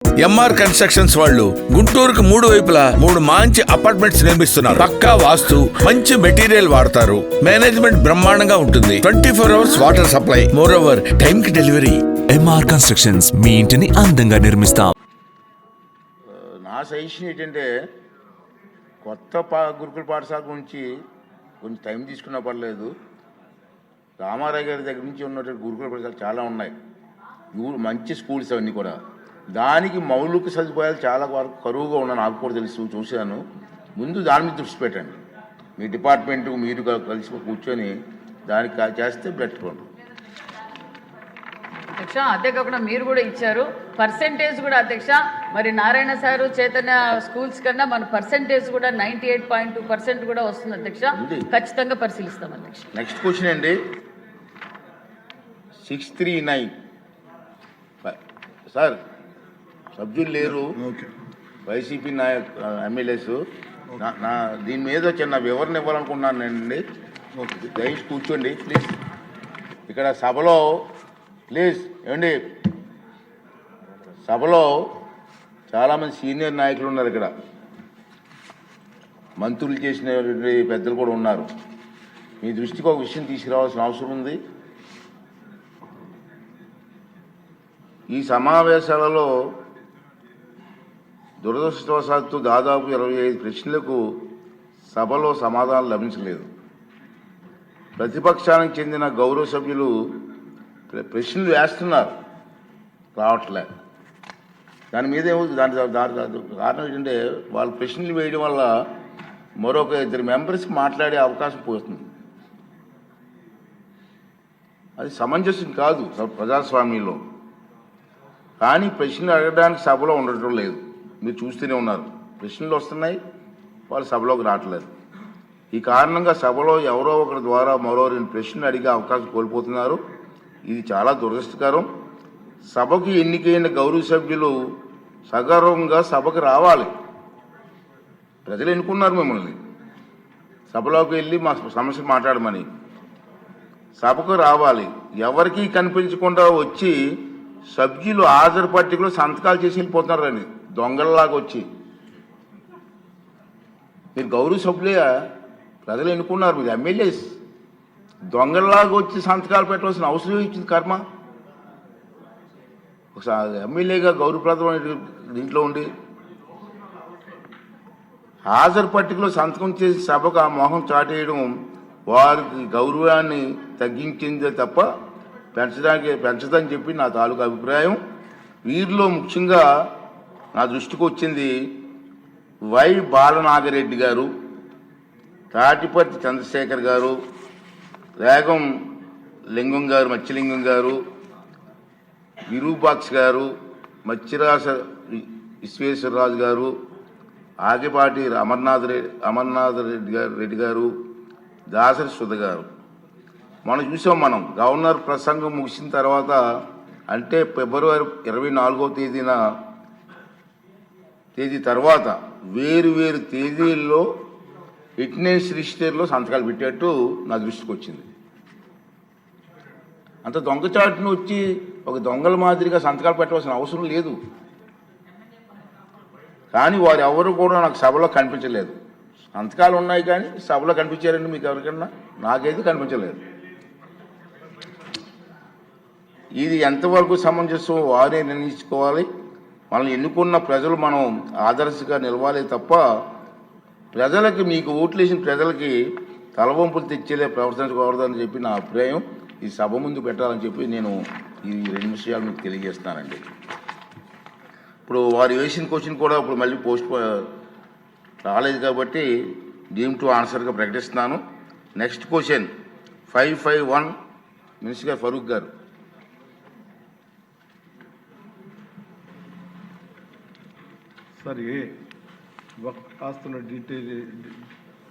MR constructions వాళ్ళు గుంటూరుకు 3 వైపులా 3 మంచి అపార్ట్మెంట్స్ నిర్మిస్తున్నారు. పక్కా వాస్తు, మంచి మెటీరియల్ వాడతారు. మేనేజ్మెంట్ బ్రహ్మాండంగా ఉంటుంది. 24 hours water supply, more over time కి డెలివరీ. ఎంఆర్ కన్స్ట్రక్షన్స్, మీ ఇంటిని అందంగా నిర్మిస్తాం. నా సజెషన్ ఏంటంటే కొత్త గురుకుల పాఠశాల గురించి కొంచెం టైం తీసుకున్నా పర్లేదు. రామారావు గారి దగ్గర నుంచి ఉన్నటువంటి గురుకుల పాఠశాలలు చాలా ఉన్నాయి. మంచి స్కూల్స్ అవన్నీ కూడా. దానికి మౌలిక సదుపాయాలు చాలా వరకు కరువుగా ఉన్నాయి. నాకు కూడా తెలుసు, చూశాను. ముందు దాని మీద దృష్టి పెట్టండి. మీ డిపార్ట్మెంటు మీరు కలిసి కూర్చొని దానికి చేస్తే బెటర్. అధ్యక్ష, అంతేకాకుండా మీరు కూడా ఇచ్చారు పర్సెంటేజ్ కూడా అధ్యక్ష. మరి నారాయణ సారు చైతన్య స్కూల్స్ కన్నా మన పర్సెంటేజ్ కూడా 98.2% కూడా వస్తుంది అధ్యక్ష. ఖచ్చితంగా పరిశీలిస్తాం అధ్యక్ష. నెక్స్ట్ క్వశ్చన్ అండి, 639 సార్. సభ్యులు లేరు, వైసీపీ ఎమ్మెల్యేస్. నా దీని మీద చిన్న వివరణ ఇవ్వాలనుకున్నానండి. దయచేసి కూర్చోండి ప్లీజ్. ఇక్కడ సభలో ప్లీజ్ ఏమండి, సభలో చాలామంది సీనియర్ నాయకులు ఉన్నారు. ఇక్కడ మంత్రులు చేసిన పెద్దలు కూడా ఉన్నారు. మీ దృష్టికి ఒక విషయం తీసుకురావాల్సిన అవసరం ఉంది. ఈ సమావేశాలలో దురదృష్టవశాత్తు దాదాపు 25 ప్రశ్నలకు సభలో సమాధానం లభించలేదు. ప్రతిపక్షానికి చెందిన గౌరవ సభ్యులు ప్రశ్నలు వేస్తున్నారు, రావట్లే. దాని మీద దాని కారణం ఏంటంటే వాళ్ళు ప్రశ్నలు వేయడం వల్ల మరొక 2 మెంబర్స్కి మాట్లాడే అవకాశం పోతుంది. అది సమంజసం కాదు ప్రజాస్వామ్యంలో. కానీ ప్రశ్నలు అడగడానికి సభలో ఉండటం లేదు. మీరు చూస్తూనే ఉన్నారు, ప్రశ్నలు వస్తున్నాయి, వాళ్ళు సభలోకి రావట్లేదు. ఈ కారణంగా సభలో ఎవరో ఒకరి ద్వారా మరో 2 ప్రశ్నలు అడిగే అవకాశం కోల్పోతున్నారు. ఇది చాలా దురదృష్టకరం. సభకు ఎన్నికైన గౌరవ సభ్యులు సగర్వంగా సభకు రావాలి. ప్రజలు ఎన్నుకున్నారు మిమ్మల్ని సభలోకి వెళ్ళి మా సమస్య మాట్లాడమని. సభకు రావాలి. ఎవరికీ కనిపించకుండా వచ్చి సభ్యులు హాజరు పట్టికలో సంతకాలు చేసి వెళ్ళిపోతున్నారని దొంగలలాగా వచ్చి. మీరు గౌరవ సభ్యులే, ప్రజలు ఎన్నుకున్నారు, మీరు ఎమ్మెల్యేస్. దొంగలలాగా వచ్చి సంతకాలు పెట్టవలసిన అవసరం ఇచ్చింది కర్మ. ఒకసారి ఎమ్మెల్యేగా గౌరవప్రదమైన దీంట్లో ఉండి హాజరు పట్టికలో సంతకం చేసి సభకు ఆ మొహం చాటేయడం వారికి గౌరవాన్ని తగ్గించిందే తప్ప పెంచదని చెప్పి నా తాలూకు అభిప్రాయం. వీరిలో ముఖ్యంగా నా దృష్టికి వచ్చింది వై బాలనాగిరెడ్డి గారు, తాటిపర్తి చంద్రశేఖర్ గారు, రేగం లింగం గారు, మత్స్యలింగం గారు, విరూపాక్ష గారు, మత్స్యరాస విశ్వేశ్వరరాజు గారు, ఆగిపాటి అమర్నాథ్ రెడ్డి గారు, దాసరి సుధ గారు. మనం చూసాం. మనం గవర్నర్ ప్రసంగం ముగిసిన తర్వాత, అంటే ఫిబ్రవరి 24వ తేదీ తర్వాత వేరు తేదీల్లో ఫిట్నెస్ రిజిస్టర్లో సంతకాలు పెట్టేట్టు నా దృష్టికి వచ్చింది. అంత దొంగచాటును వచ్చి ఒక దొంగల మాదిరిగా సంతకాలు పెట్టవలసిన అవసరం లేదు. కానీ వారు ఎవరు కూడా నాకు సభలో కనిపించలేదు. సంతకాలు ఉన్నాయి కానీ సభలో కనిపించారండి మీకు ఎవరికన్నా? నాకైతే కనిపించలేదు. ఇది ఎంతవరకు సమంజసం వారే నిర్ణయించుకోవాలి. మనల్ని ఎన్నుకున్న ప్రజలు మనం ఆదర్శంగా నిలవాలి తప్ప ప్రజలకి, మీకు ఓట్లు వేసిన ప్రజలకి తలవంపులు తెచ్చేలే ప్రవర్తించకూడదని చెప్పి నా అభిప్రాయం. ఈ సభ ముందు పెట్టాలని చెప్పి నేను ఈ 2 విషయాలు మీకు తెలియజేస్తానండి. ఇప్పుడు వారు వేసిన క్వశ్చన్ కూడా ఇప్పుడు మళ్ళీ పోస్ట్ రాలేదు కాబట్టి డీమ్ టు ఆన్సర్గా ప్రకటిస్తున్నాను. నెక్స్ట్ క్వశ్చన్ 551 మినిస్టర్ గారు ఫరూక్ గారు. సార్, వక్ఫ్ ఆస్తుల